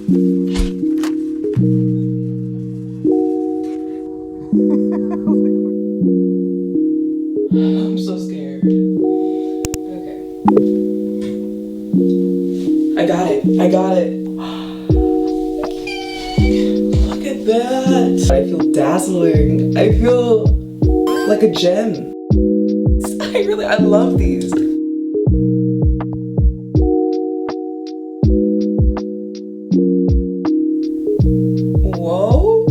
I'm so scared. Okay. I got it. I got it. Look at that. I feel dazzling. I feel like a gem. I love these. Whoa.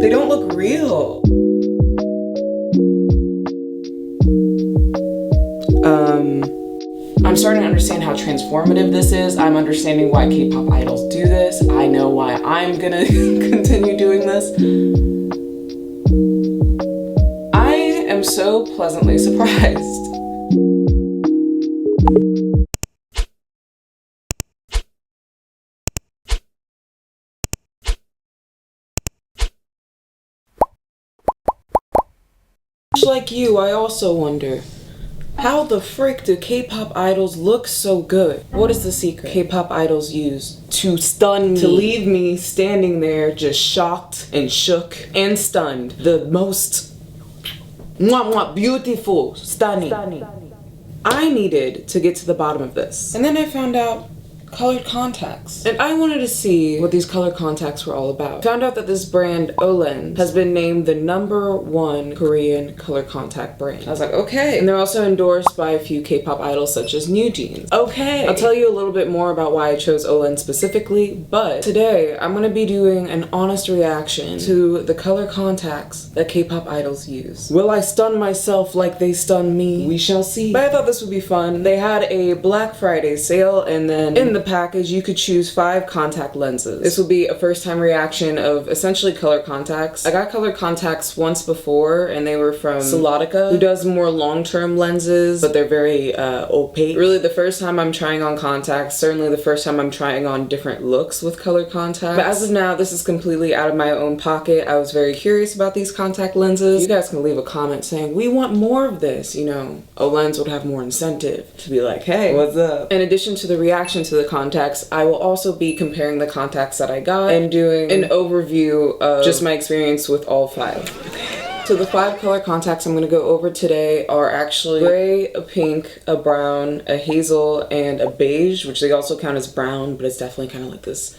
They don't look real. I'm starting to understand how transformative this is. I'm understanding why K-pop idols do this. I know why I'm gonna continue doing this. I am so pleasantly surprised. Much like you, I also wonder, how the frick do K-pop idols look so good? What is the secret K-pop idols use to stun me? To leave me standing there just shocked and shook and stunned. The most beautiful, stunning. I needed to get to the bottom of this. And then I found out colored contacts. And I wanted to see what these colored contacts were all about. Found out that this brand, OLENS, has been named the #1 Korean color contact brand. I was like, okay. And they're also endorsed by a few K-pop idols such as NewJeans. Okay. I'll tell you a little bit more about why I chose OLENS specifically, but today I'm gonna be doing an honest reaction to the color contacts that K-pop idols use. Will I stun myself like they stun me? We shall see. But I thought this would be fun. They had a Black Friday sale, and then in the package you could choose 5 contact lenses. This will be a first time reaction of essentially color contacts. I got color contacts once before and they were from Sulotica, who does more long-term lenses, but they're very opaque. Really the first time I'm trying on contacts, certainly the first time I'm trying on different looks with color contacts. But as of now, this is completely out of my own pocket. I was very curious about these contact lenses. You guys can leave a comment saying, we want more of this, you know. OLENS would have more incentive to be like, hey, what's up? In addition to the reaction to the contacts, I will also be comparing the contacts that I got and doing an overview of just my experience with all 5. So the 5 color contacts I'm going to go over today are actually gray, a pink, a brown, a hazel, and a beige, which they also count as brown, but it's definitely kind of like this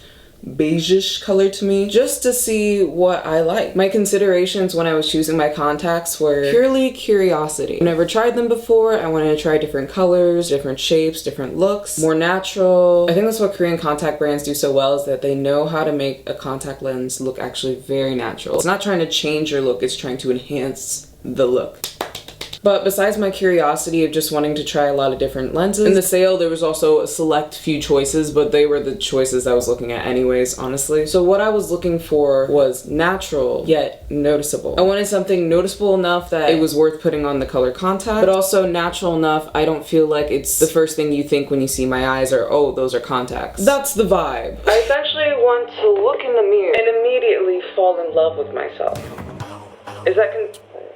beige-ish color to me, just to see what I like. My considerations when I was choosing my contacts were purely curiosity. I've never tried them before. I wanted to try different colors, different shapes, different looks, more natural. I think that's what Korean contact brands do so well, is that they know how to make a contact lens look actually very natural. It's not trying to change your look, it's trying to enhance the look. But besides my curiosity of just wanting to try a lot of different lenses, in the sale there was also a select few choices, but they were the choices I was looking at anyways, honestly. So what I was looking for was natural, yet noticeable. I wanted something noticeable enough that it was worth putting on the color contact, but also natural enough I don't feel like it's the first thing you think when you see my eyes are, oh, those are contacts. That's the vibe. I essentially want to look in the mirror and immediately fall in love with myself. Is that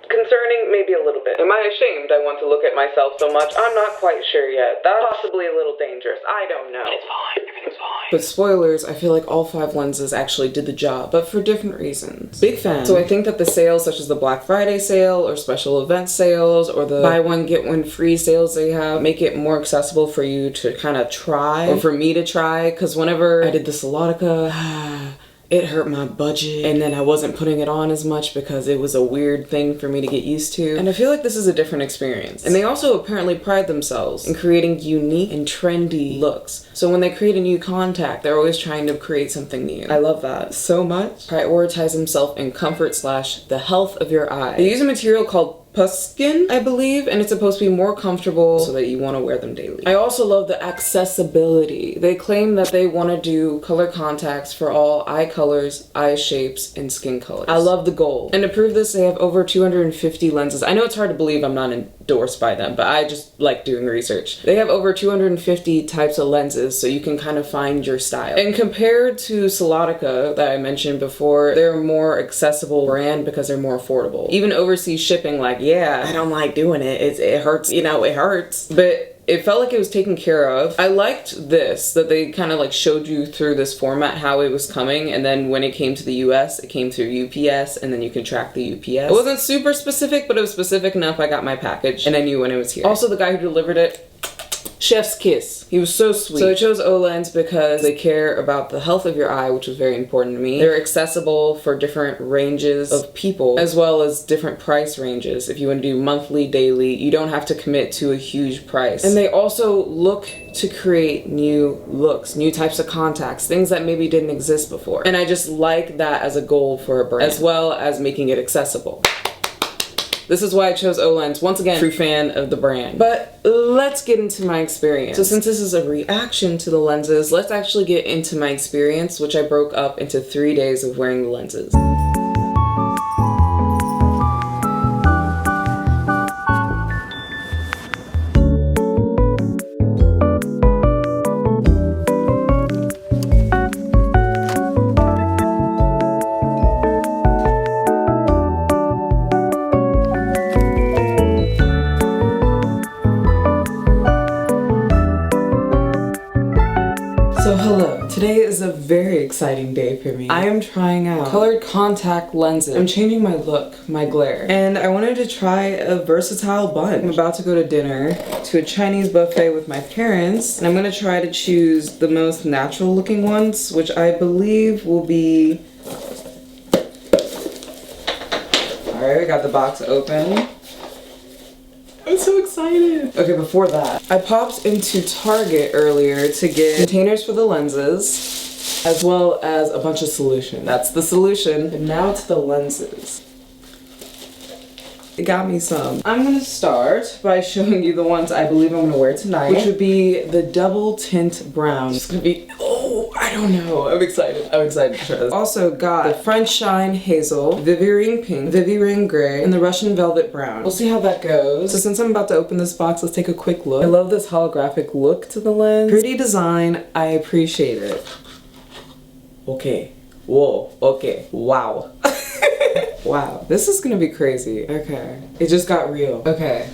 concerning? Maybe a little bit. Am I ashamed I want to look at myself so much? I'm not quite sure yet. That's possibly a little dangerous. I don't know. It's fine. Everything's fine. But spoilers, I feel like all 5 lenses actually did the job, but for different reasons. Big fan. So I think that the sales such as the Black Friday sale or special event sales or the buy one get one free sales they have make it more accessible for you to kind of try, or for me to try, because whenever I did the Sulotica, it hurt my budget, and then I wasn't putting it on as much because it was a weird thing for me to get used to. And I feel like this is a different experience. And they also apparently pride themselves in creating unique and trendy looks. So when they create a new contact, they're always trying to create something new. I love that so much. Prioritize himself in comfort / the health of your eye. They use a material called Puskin, I believe, and it's supposed to be more comfortable so that you want to wear them daily. I also love the accessibility. They claim that they want to do color contacts for all eye colors, eye shapes, and skin colors. I love the goal. And to prove this, they have over 250 lenses. I know it's hard to believe I'm not endorsed by them, but I just like doing research. They have over 250 types of lenses, so you can kind of find your style. And compared to Sulotica that I mentioned before, they're a more accessible brand because they're more affordable. Even overseas shipping like yeah, I don't like doing it. It hurts, you know, it hurts. But it felt like it was taken care of. I liked this, that they kind of like showed you through this format how it was coming, and then when it came to the US, it came through UPS, and then you can track the UPS. It wasn't super specific, but it was specific enough. I got my package, and I knew when it was here. Also, the guy who delivered it, chef's kiss. He was so sweet. So I chose OLENS because they care about the health of your eye, which was very important to me. They're accessible for different ranges of people, as well as different price ranges. If you want to do monthly, daily, you don't have to commit to a huge price. And they also look to create new looks, new types of contacts, things that maybe didn't exist before. And I just like that as a goal for a brand, as well as making it accessible. This is why I chose OLENS. Once again, true fan of the brand. But let's get into my experience. So since this is a reaction to the lenses, let's actually get into my experience, which I broke up into 3 days of wearing the lenses. So hello, today is a very exciting day for me. I am trying out colored contact lenses. I'm changing my look, my glare, and I wanted to try a versatile bunch. I'm about to go to dinner to a Chinese buffet with my parents, and I'm gonna try to choose the most natural looking ones, which I believe will be... Alright, we got the box open. I'm so excited. Okay, before that, I popped into Target earlier to get containers for the lenses, as well as a bunch of solution. That's the solution. And now to the lenses. It got me some. I'm gonna start by showing you the ones I believe I'm gonna wear tonight, which would be the double tint brown. It's gonna be, oh, I don't know. I'm excited. I'm excited to try this. Also got the French Shine Hazel, ViVi Ring Pink, ViVi Ring Gray, and the Russian Velvet Brown. We'll see how that goes. So since I'm about to open this box, let's take a quick look. I love this holographic look to the lens. Pretty design. I appreciate it. Okay. Whoa. Okay. Wow. Wow, this is gonna be crazy. Okay, it just got real. Okay,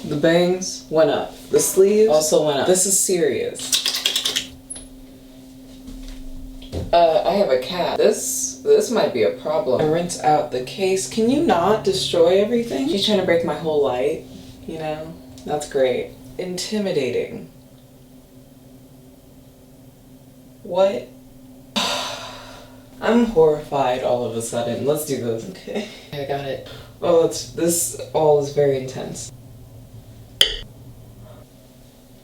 the bangs went up. The sleeves also went up. This is serious. I have a cat. This might be a problem. I rinse out the case. Can you not destroy everything? She's trying to break my whole light, you know? That's great. Intimidating. What? I'm horrified all of a sudden. Let's do this. Okay. I got it. Oh, this all is very intense.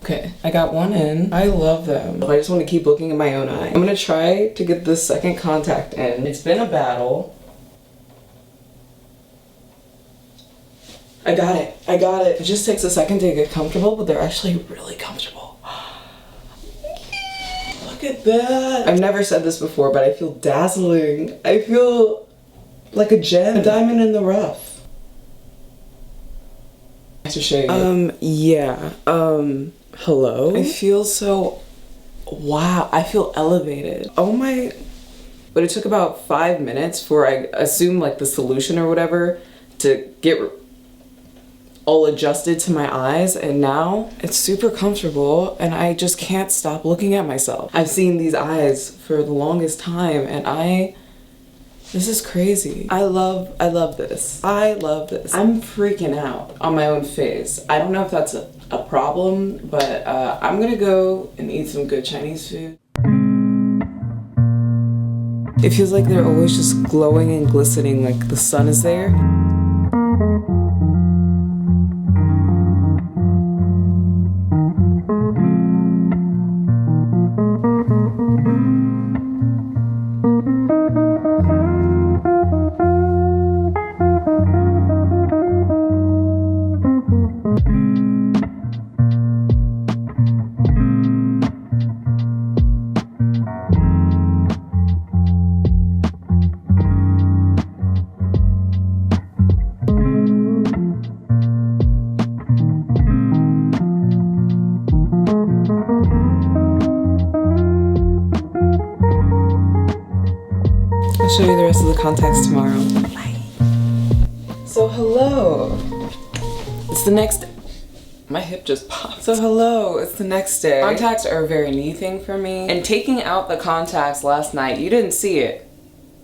Okay, I got one in. I love them. I just want to keep looking in my own eye. I'm gonna try to get the second contact in. It's been a battle. I got it. I got it. It just takes a second to get comfortable, but they're actually really comfortable. Look at that. I've never said this before, but I feel dazzling. I feel like a gem. A diamond in the rough. I have to show you. Yeah. Hello? I feel so... Wow. I feel elevated. Oh my... But it took about 5 minutes for, I assume, like the solution or whatever to get all adjusted to my eyes, and now it's super comfortable and I just can't stop looking at myself. I've seen these eyes for the longest time and this is crazy. I love this. I love this. I'm freaking out on my own face. I don't know if that's a problem, but I'm gonna go and eat some good Chinese food. It feels like they're always just glowing and glistening, like the sun is there. I'll show you the rest of the contacts tomorrow. Bye. So hello. It's the next, my hip just popped. So hello, it's the next day. Contacts are a very new thing for me. And taking out the contacts last night, you didn't see it,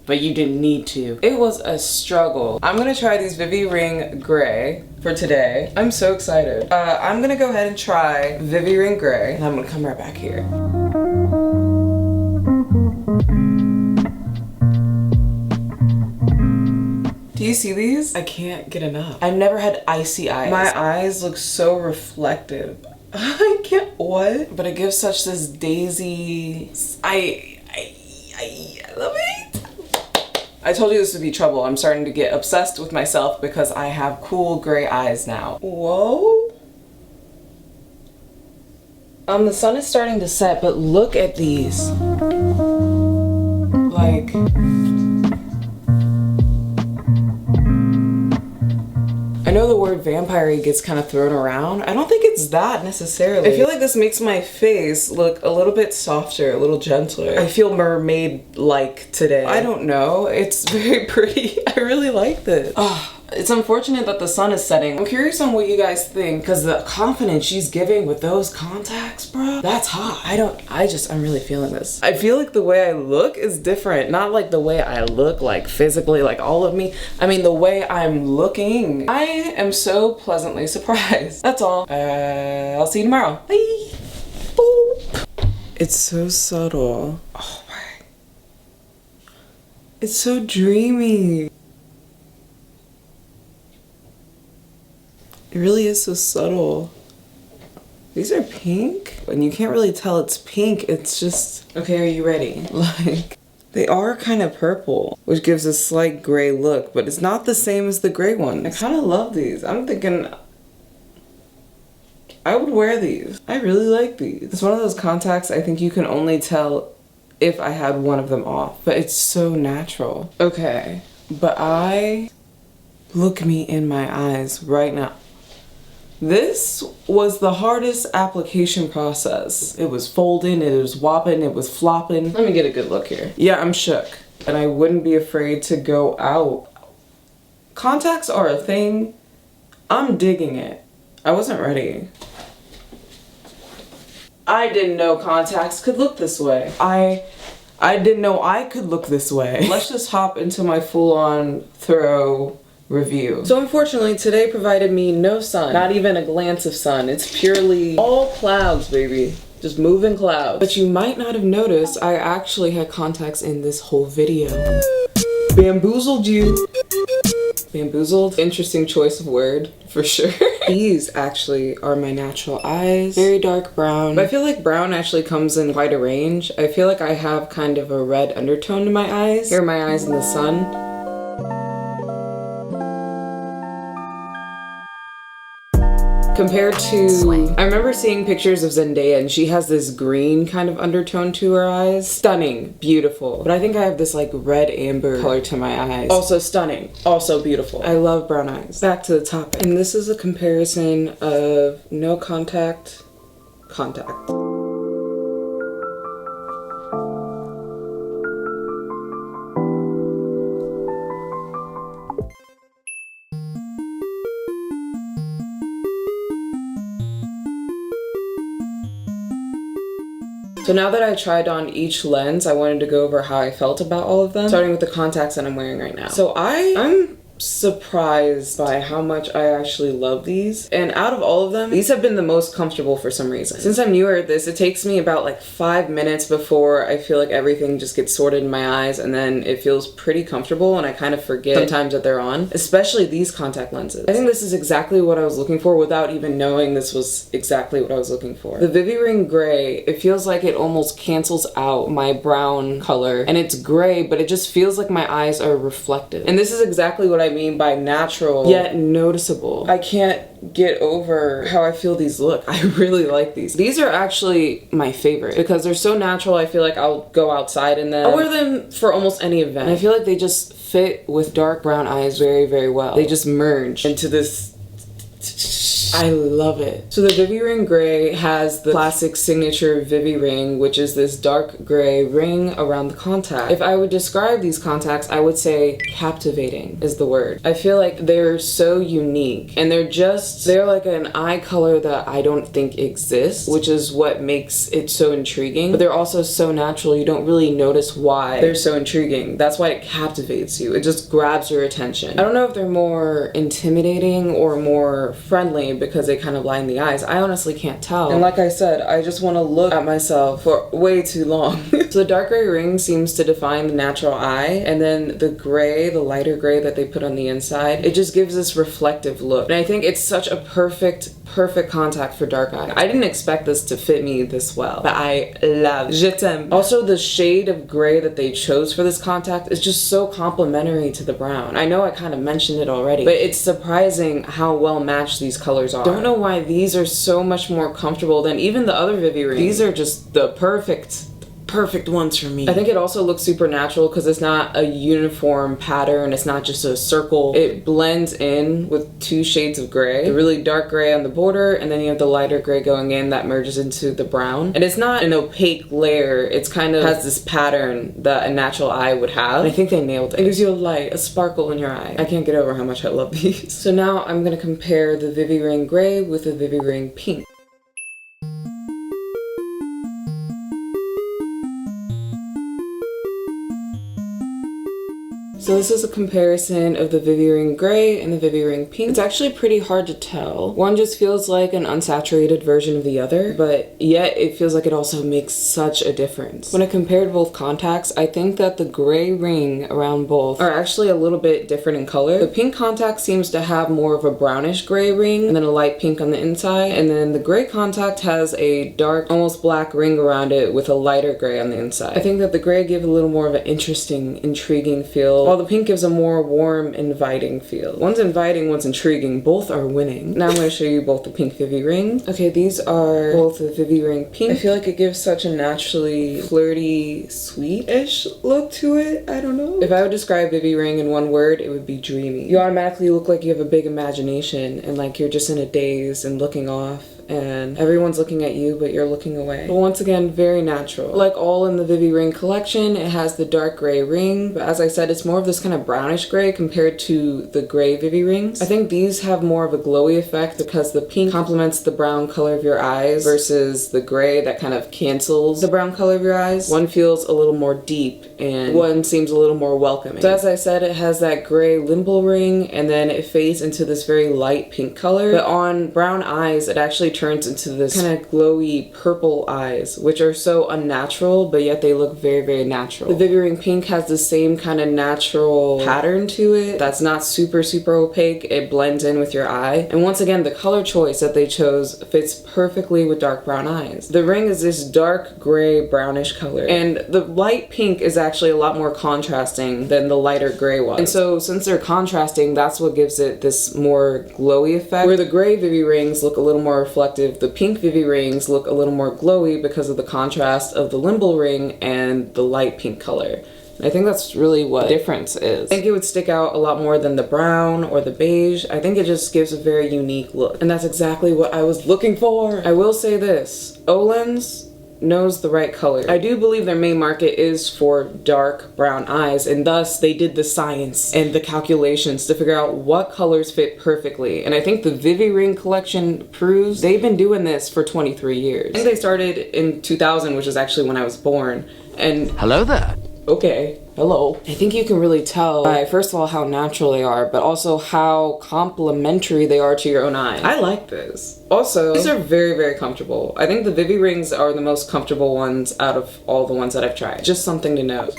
but you didn't need to. It was a struggle. I'm gonna try these ViVi Ring Gray for today. I'm so excited. I'm gonna go ahead and try ViVi Ring Gray, and I'm gonna come right back here. Do you see these? I can't get enough. I've never had icy eyes. My eyes look so reflective. I can't, what? But it gives such this daisy, I love it. I told you this would be trouble. I'm starting to get obsessed with myself because I have cool gray eyes now. Whoa. The sun is starting to set, but look at these. Like, I know the word vampire gets kind of thrown around. I don't think it's that necessarily. I feel like this makes my face look a little bit softer, a little gentler. I feel mermaid-like today. I don't know. It's very pretty. I really like this. It's unfortunate that the sun is setting. I'm curious on what you guys think, because the confidence she's giving with those contacts, bro, that's hot. I'm really feeling this. I feel like the way I look is different. Not like the way I look, like physically, like all of me. I mean, the way I'm looking. I am so pleasantly surprised. That's all. I'll see you tomorrow. Bye. Boop. It's so subtle. Oh my. It's so dreamy. It really is so subtle. These are pink, and you can't really tell it's pink. It's just, okay, are you ready? Like, they are kind of purple, which gives a slight gray look, but it's not the same as the gray one. I kind of love these. I'm thinking I would wear these. I really like these. It's one of those contacts I think you can only tell if I had one of them off, but it's so natural. Okay, but look me in my eyes right now. This was the hardest application process. It was folding, it was whopping, it was flopping. Let me get a good look here. Yeah, I'm shook. And I wouldn't be afraid to go out. Contacts are a thing. I'm digging it. I wasn't ready. I didn't know contacts could look this way. I didn't know I could look this way. Let's just hop into my full-on thorough review. So unfortunately, today provided me no sun, not even a glance of sun. It's purely all clouds, baby. Just moving clouds. But you might not have noticed, I actually had contacts in this whole video. Bamboozled you. Bamboozled? Interesting choice of word, for sure. These actually are my natural eyes. Very dark brown. But I feel like brown actually comes in quite a range. I feel like I have kind of a red undertone to my eyes. Here are my eyes in the sun. Compared to, I remember seeing pictures of Zendaya and she has this green kind of undertone to her eyes. Stunning, beautiful. But I think I have this like red amber color to my eyes. Also stunning, also beautiful. I love brown eyes. Back to the topic. And this is a comparison of no contact, contact. So now that I tried on each lens, I wanted to go over how I felt about all of them, starting with the contacts that I'm wearing right now. So I'm surprised by how much I actually love these. And out of all of them, these have been the most comfortable for some reason. Since I'm newer at this, it takes me about like 5 minutes before I feel like everything just gets sorted in my eyes, and then it feels pretty comfortable and I kind of forget sometimes that they're on, especially these contact lenses. I think this is exactly what I was looking for without even knowing this was exactly what I was looking for. The ViVi Ring Gray, it feels like it almost cancels out my brown color, and it's gray, but it just feels like my eyes are reflective. And this is exactly what I mean by natural yet noticeable. I can't get over how I feel these look. I really like these. These are actually my favorite because they're so natural. I feel like I'll go outside in them. I'll wear them for almost any event. And I feel like they just fit with dark brown eyes very, very well. They just merge into this I love it. So the ViVi Ring Gray has the classic signature ViVi ring, which is this dark gray ring around the contact. If I would describe these contacts, I would say captivating is the word. I feel like they're so unique and they're like an eye color that I don't think exists, which is what makes it so intriguing. But they're also so natural, you don't really notice why they're so intriguing. That's why it captivates you. It just grabs your attention. I don't know if they're more intimidating or more friendly because they kind of line the eyes. I honestly can't tell. And like I said, I just want to look at myself for way too long. So the dark gray ring seems to define the natural eye, and then the gray, the lighter gray that they put on the inside, it just gives this reflective look. And I think it's such a perfect contact for dark eye. I didn't expect this to fit me this well, but I love it. Je t'aime. Also, the shade of gray that they chose for this contact is just so complementary to the brown. I know I kind of mentioned it already, but it's surprising how well matched these colors are. Don't know why these are so much more comfortable than even the other ViVi rings. These are just the perfect ones for me. I think it also looks super natural because it's not a uniform pattern. It's not just a circle. It blends in with two shades of gray. The really dark gray on the border, and then you have the lighter gray going in that merges into the brown. And it's not an opaque layer. It's kind of has this pattern that a natural eye would have. And I think they nailed it. It gives you a light, a sparkle in your eye. I can't get over how much I love these. So now I'm gonna compare the ViVi Ring Gray with the ViVi Ring Pink. So this is a comparison of the ViVi Ring Gray and the ViVi Ring Pink. It's actually pretty hard to tell. One just feels like an unsaturated version of the other, but yet it feels like it also makes such a difference. When I compared both contacts, I think that the gray ring around both are actually a little bit different in color. The pink contact seems to have more of a brownish gray ring and then a light pink on the inside, and then the gray contact has a dark, almost black ring around it with a lighter gray on the inside. I think that the gray gives a little more of an interesting, intriguing feel, while the pink gives a more warm, inviting feel. One's inviting, one's intriguing. Both are winning. Now I'm going to show you both the pink ViVi rings. Okay, these are both the ViVi Ring Pink. I feel like it gives such a naturally flirty, sweet-ish look to it. I don't know. If I would describe ViVi Ring in one word, it would be dreamy. You automatically look like you have a big imagination and like you're just in a daze and looking off, and everyone's looking at you, but you're looking away. But once again, very natural. Like all in the ViVi Ring collection, it has the dark gray ring, but as I said, it's more of this kind of brownish gray compared to the gray ViVi rings. I think these have more of a glowy effect because the pink complements the brown color of your eyes versus the gray that kind of cancels the brown color of your eyes. One feels a little more deep and one seems a little more welcoming. So as I said, it has that gray limbal ring and then it fades into this very light pink color, but on brown eyes, it actually turns into this kind of glowy purple eyes, which are so unnatural, but yet they look very, very natural. The ViVi Ring Pink has the same kind of natural pattern to it that's not super, super opaque. It blends in with your eye. And once again, the color choice that they chose fits perfectly with dark brown eyes. The ring is this dark gray brownish color, and the light pink is actually a lot more contrasting than the lighter gray was. And so since they're contrasting, that's what gives it this more glowy effect. Where the gray ViVi rings look a little more reflective, the pink ViVi rings look a little more glowy because of the contrast of the limbal ring and the light pink color. And I think that's really what the difference is. I think it would stick out a lot more than the brown or the beige. I think it just gives a very unique look. And that's exactly what I was looking for. I will say this, OLENS knows the right color. I do believe their main market is for dark brown eyes, and thus they did the science and the calculations to figure out what colors fit perfectly. And I think the ViVi Ring collection proves they've been doing this for 23 years. I think they started in 2000, which is actually when I was born. And hello there. Okay, hello. I think you can really tell by, first of all, how natural they are, but also how complementary they are to your own eye. I like this. Also, these are very, very comfortable. I think the ViVi rings are the most comfortable ones out of all the ones that I've tried. Just something to note.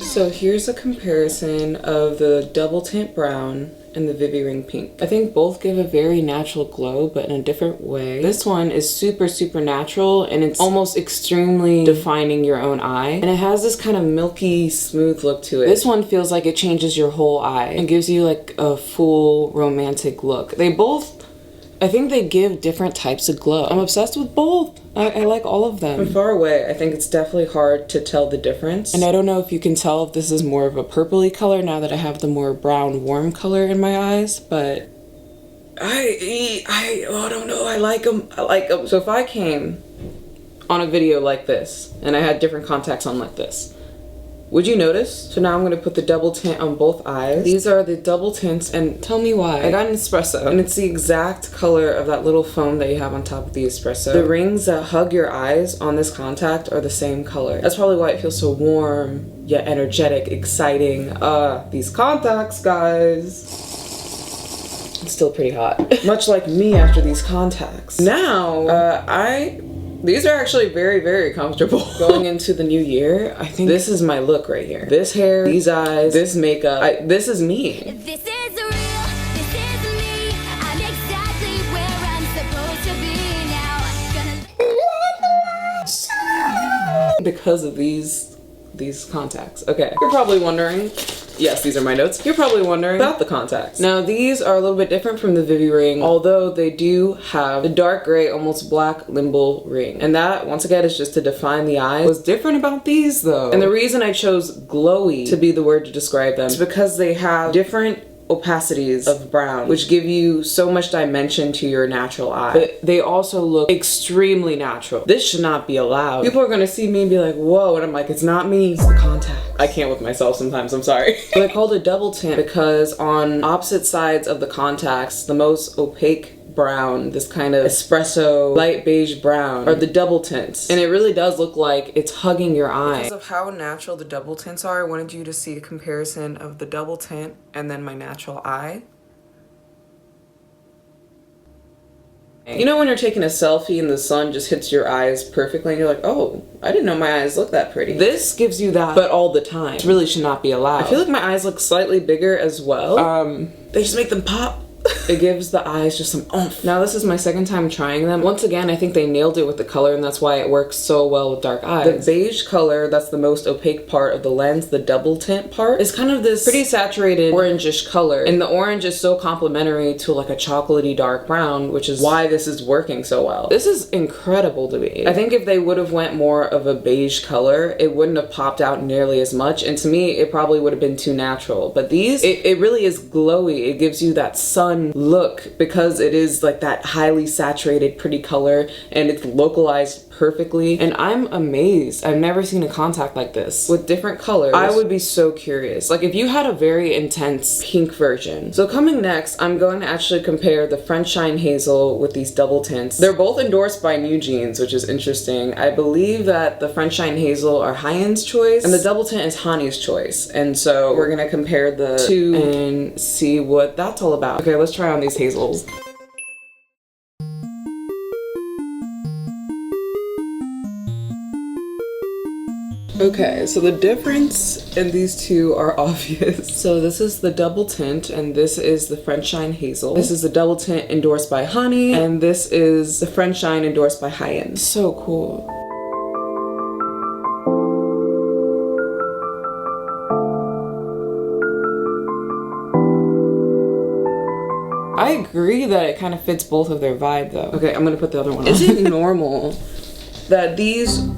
So here's a comparison of the double tint brown and the ViVi Ring Pink. I think both give a very natural glow, but in a different way. This one is super, super natural, and it's almost extremely defining your own eye. And it has this kind of milky, smooth look to it. This one feels like it changes your whole eye and gives you like a full romantic look. They both I think they give different types of glow. I'm obsessed with both. I like all of them. From far away, I think it's definitely hard to tell the difference. And I don't know if you can tell if this is more of a purpley color now that I have the more brown, warm color in my eyes, but I don't know. I like them. I like them. So if I came on a video like this and I had different contacts on like this, would you notice? So now I'm gonna put the double tint on both eyes. These are the double tints, and tell me why. I got an espresso, and it's the exact color of that little foam that you have on top of the espresso. The rings that hug your eyes on this contact are the same color. That's probably why it feels so warm, yet energetic, exciting. These contacts, guys. It's still pretty hot. Much like me after these contacts. Now, these are actually very, very comfortable. Going into the new year, I think this is my look right here. This hair, these eyes, this makeup, this is me. This is real, this is me. I'm exactly where I'm supposed to be now. Because of these contacts. Okay, you're probably wondering, yes, these are my notes. You're probably wondering about the contacts. Now, these are a little bit different from the ViVi ring, although they do have the dark gray, almost black limbal ring. And that, once again, is just to define the eyes. What's different about these, though, and the reason I chose glowy to be the word to describe them, is because they have different opacities of brown, which give you so much dimension to your natural eye. But they also look extremely natural. This should not be allowed. People are gonna see me and be like, whoa, and I'm like, it's not me, it's the contact. I can't with myself sometimes, I'm sorry. So I called it double tint because on opposite sides of the contacts, the most opaque brown, this kind of espresso light beige brown, are the double tints, and it really does look like it's hugging your eye. Because of how natural the double tints are, I wanted you to see a comparison of the double tint and then my natural eye. You know when you're taking a selfie and the sun just hits your eyes perfectly and you're like, oh, I didn't know my eyes look that pretty. This gives you that, but all the time. It really should not be allowed. I feel like my eyes look slightly bigger as well. They just make them pop. It gives the eyes just some oomph. Now this is my second time trying them. Once again, I think they nailed it with the color, and that's why it works so well with dark eyes. The beige color, that's the most opaque part of the lens, the double tint part, is kind of this pretty saturated orangish color. And the orange is so complementary to like a chocolatey dark brown, which is why this is working so well. This is incredible to me. I think if they would have went more of a beige color, it wouldn't have popped out nearly as much. And to me, it probably would have been too natural. But these, it really is glowy. It gives you that sun look because it is like that highly saturated pretty color and it's localized perfectly, and I'm amazed. I've never seen a contact like this with different colors. I would be so curious, like if you had a very intense pink version. So coming next, I'm going to actually compare the French Shine Hazel with these double tints. They're both endorsed by NewJeans, which is interesting. I believe that the French Shine Hazel are Hyein's choice and the double tint is Hanni's choice, and so we're gonna compare the two and see what that's all about. Okay, let's try on these hazels. Okay, so the difference in these two are obvious. So this is the double tint and this is the French Shine Hazel. This is the double tint endorsed by Hanni and this is the French Shine endorsed by Hyein. So cool. I agree that it kind of fits both of their vibe though. Okay, I'm gonna put the other one on. Is it normal that these,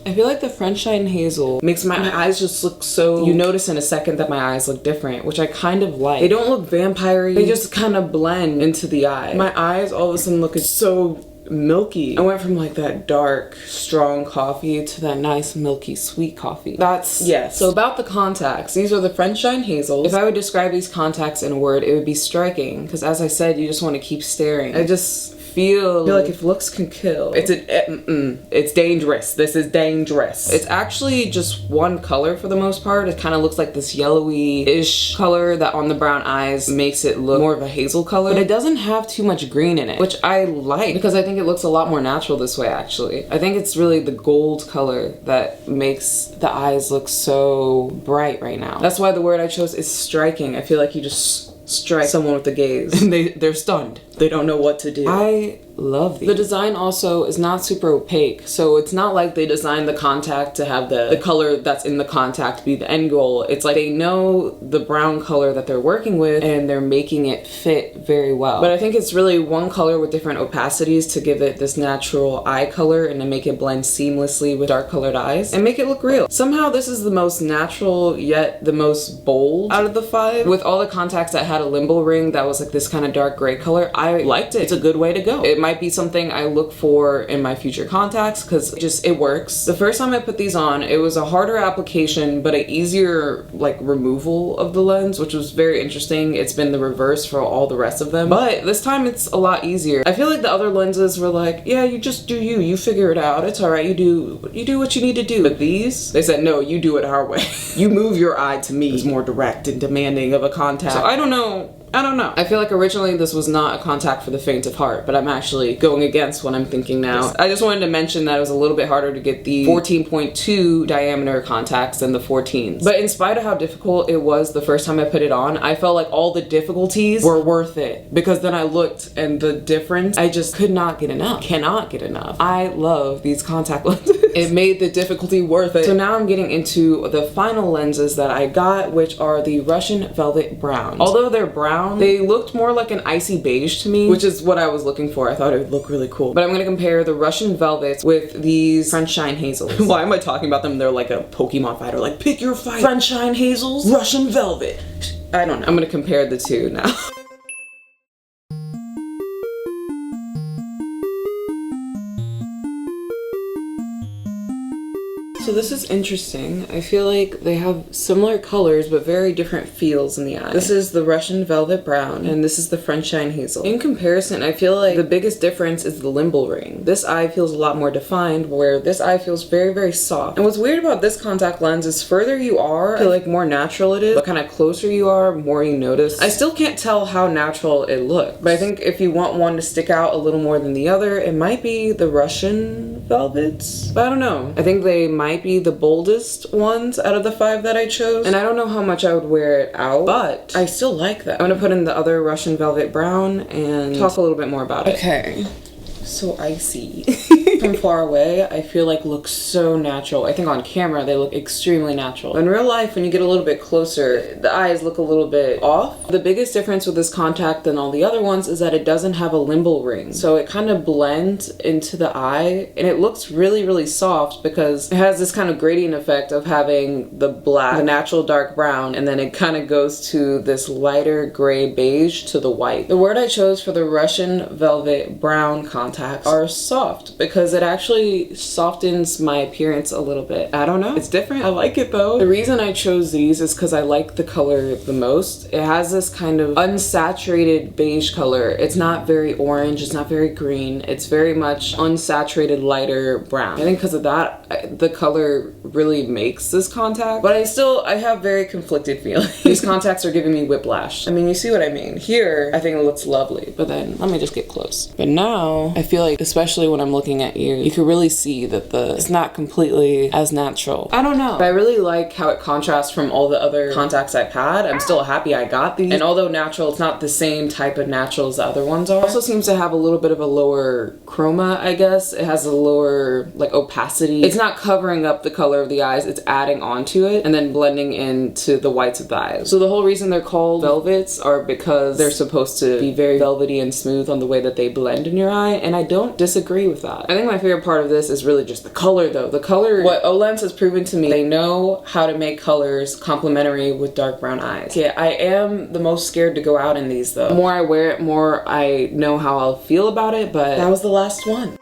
I feel like the French Shine Hazel makes my eyes just look so, you notice in a second that my eyes look different, which I kind of like. They don't look vampire-y, they just kind of blend into the eye. My eyes all of a sudden look so milky. I went from like that dark, strong coffee to that nice, milky, sweet coffee. That's, yes. So about the contacts, these are the French Shine Hazels. If I would describe these contacts in a word, it would be striking, because as I said, you just want to keep staring. I just feel like if looks can kill, it's dangerous. This is dangerous. It's actually just one color for the most part. It kind of looks like this yellowy-ish color that on the brown eyes makes it look more of a hazel color, but it doesn't have too much green in it, which I like because I think it looks a lot more natural this way actually. I think it's really the gold color that makes the eyes look so bright right now. That's why the word I chose is striking. I feel like you just strike someone with the gaze and they're stunned. They don't know what to do. I love these. The design also is not super opaque, so it's not like they designed the contact to have the color that's in the contact be the end goal. It's like they know the brown color that they're working with and they're making it fit very well. But I think it's really one color with different opacities to give it this natural eye color and to make it blend seamlessly with dark colored eyes and make it look real. Somehow this is the most natural yet the most bold out of the 5. With all the contacts that had a limbo ring that was like this kind of dark gray color, I liked it. It's a good way to go. It might be something I look for in my future contacts because it works. The first time I put these on, it was a harder application but an easier like removal of the lens, which was very interesting. It's been the reverse for all the rest of them, but this time it's a lot easier. I feel like the other lenses were like, yeah, you just do you figure it out, it's all right, you do what you need to do. But these, they said, no, you do it our way. You move your eye to me. It's more direct and demanding of a contact. So I don't know. I feel like originally this was not a contact for the faint of heart, but I'm actually going against what I'm thinking now. I just wanted to mention that it was a little bit harder to get the 14.2 diameter contacts than the 14s. But in spite of how difficult it was the first time I put it on, I felt like all the difficulties were worth it, because then I looked and the difference, I just could not get enough. Cannot get enough. I love these contact lenses. It made the difficulty worth it. So now I'm getting into the final lenses that I got, which are the Russian Velvet Brown. Although they're brown, they looked more like an icy beige to me, which is what I was looking for. I thought it would look really cool. But I'm gonna compare the Russian Velvets with these Sunshine Hazels. Why am I talking about them? They're like a Pokemon fighter. Like, pick your fight. Sunshine Hazels, Russian Velvet. I don't know. I'm gonna compare the two now. So this is interesting. I feel like they have similar colors but very different feels in the eye. This is the Russian Velvet Brown and this is the Sunshine Hazel. In comparison, I feel like the biggest difference is the limbal ring. This eye feels a lot more defined, where this eye feels very, very soft. And what's weird about this contact lens is further you are, I feel like more natural it is, but kind of closer you are, more you notice. I still can't tell how natural it looks, but I think if you want one to stick out a little more than the other, it might be the Russian Velvets. But I don't know. I think they might be the boldest ones out of the 5 that I chose, and I don't know how much I would wear it out, but I still like them. I'm gonna put in the other Russian Velvet Brown and talk a little bit more about it. Okay, so icy. From far away, I feel like looks so natural. I think on camera they look extremely natural. In real life, when you get a little bit closer, the eyes look a little bit off. The biggest difference with this contact than all the other ones is that it doesn't have a limbal ring. So it kind of blends into the eye and it looks really, really soft because it has this kind of gradient effect of having the black, the natural dark brown, and then it kind of goes to this lighter gray beige to the white. The word I chose for the Russian Velvet Brown contacts are soft, because it actually softens my appearance a little bit. I don't know. It's different. I like it though. The reason I chose these is because I like the color the most. It has this kind of unsaturated beige color. It's not very orange. It's not very green. It's very much unsaturated, lighter brown. I think because of that, the color really makes this contact. But I have very conflicted feelings. These contacts are giving me whiplash. I mean, you see what I mean. Here, I think it looks lovely. But then, let me just get close. But now, I feel like, especially when I'm looking at you can really see that it's not completely as natural. I don't know. But I really like how it contrasts from all the other contacts I've had. I'm still happy I got these. And although natural, it's not the same type of natural as the other ones are. It also seems to have a little bit of a lower chroma, I guess. It has a lower, like, opacity. It's not covering up the color of the eyes, it's adding onto it and then blending into the whites of the eyes. So the whole reason they're called velvets are because they're supposed to be very velvety and smooth on the way that they blend in your eye, and I don't disagree with that. I think my favorite part of this is really just the color though. The color, what OLENS has proven to me, they know how to make colors complementary with dark brown eyes. Yeah, I am the most scared to go out in these though. The more I wear it, more I know how I'll feel about it, but that was the last one.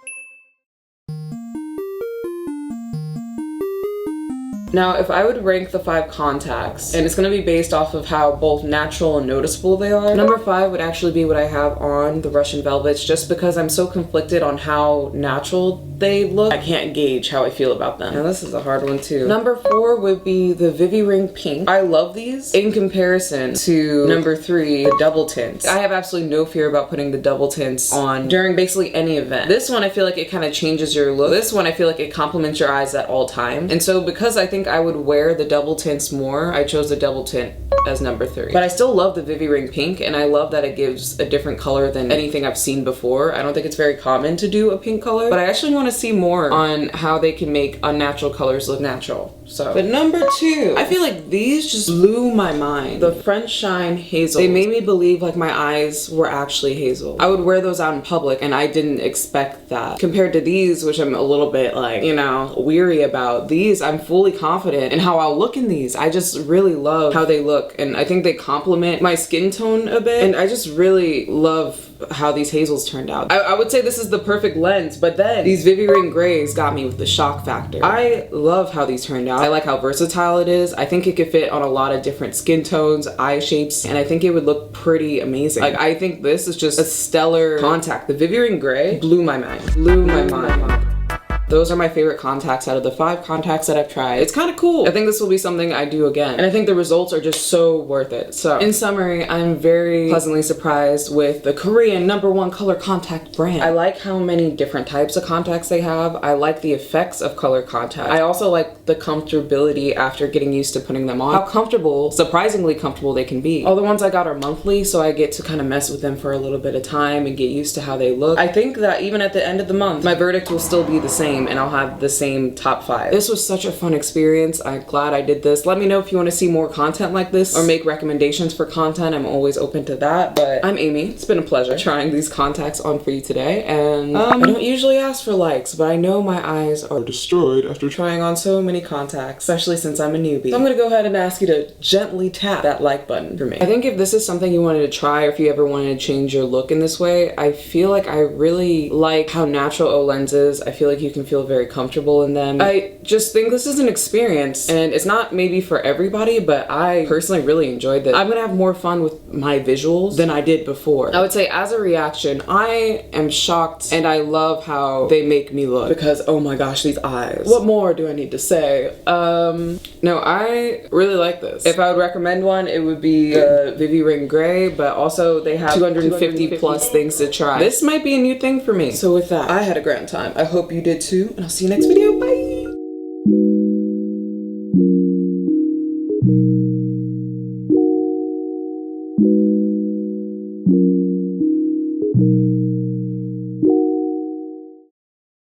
Now, if I would rank the 5 contacts, and it's gonna be based off of how both natural and noticeable they are, number 5 would actually be what I have on the Russian Velvets, just because I'm so conflicted on how natural they look. I can't gauge how I feel about them. Now, this is a hard one too. Number 4 would be the ViVi Ring Pink. I love these in comparison to number 3, the double tints. I have absolutely no fear about putting the double tints on during basically any event. This one, I feel like it kind of changes your look. This one, I feel like it complements your eyes at all times. And so because I think think I would wear the double tints more, I chose the double tint as number 3. But I still love the ViVi Ring Pink, and I love that it gives a different color than anything I've seen before. I don't think it's very common to do a pink color, but I actually want to see more on how they can make unnatural colors look natural. So, but number 2, I feel like these just blew my mind. The French Shine Hazel. They made me believe like my eyes were actually hazel. I would wear those out in public and I didn't expect that. Compared to these, which I'm a little bit like, you know, weary about. These, I'm fully confident in how I'll look in these. I just really love how they look, and I think they complement my skin tone a bit, and I just really love how these hazels turned out. I would say this is the perfect lens, but then these ViVi Ring Grays got me with the shock factor. I love how these turned out. I like how versatile it is. I think it could fit on a lot of different skin tones, eye shapes, and I think it would look pretty amazing. Like, I think this is just a stellar contact. The ViVi Ring Gray blew my mind. Blew my mind. Those are my favorite contacts out of the 5 contacts that I've tried. It's kind of cool. I think this will be something I do again. And I think the results are just so worth it. So in summary, I'm very pleasantly surprised with the Korean #1 color contact brand. I like how many different types of contacts they have. I like the effects of color contact. I also like the comfortability after getting used to putting them on. How comfortable, surprisingly comfortable they can be. All the ones I got are monthly, so I get to kind of mess with them for a little bit of time and get used to how they look. I think that even at the end of the month, my verdict will still be the same, and I'll have the same top 5. This was such a fun experience. I'm glad I did this. Let me know if you want to see more content like this or make recommendations for content. I'm always open to that. But I'm Amy. It's been a pleasure trying these contacts on for you today. And I don't usually ask for likes, but I know my eyes are destroyed after trying on so many contacts, especially since I'm a newbie. So I'm gonna go ahead and ask you to gently tap that like button for me. I think if this is something you wanted to try, or if you ever wanted to change your look in this way, I feel like I really like how natural OLENS is. I feel like you can feel very comfortable in them. I just think this is an experience, and it's not maybe for everybody, but I personally really enjoyed this. I'm gonna have more fun with my visuals than I did before. I would say as a reaction, I am shocked, and I love how they make me look, because oh my gosh, these eyes. What more do I need to say? No, I really like this. If I would recommend one, it would be ViVi Ring Gray, but also they have 250 plus things to try. This might be a new thing for me. So with that, I had a grand time. I hope you did too, and I'll see you next video. Bye!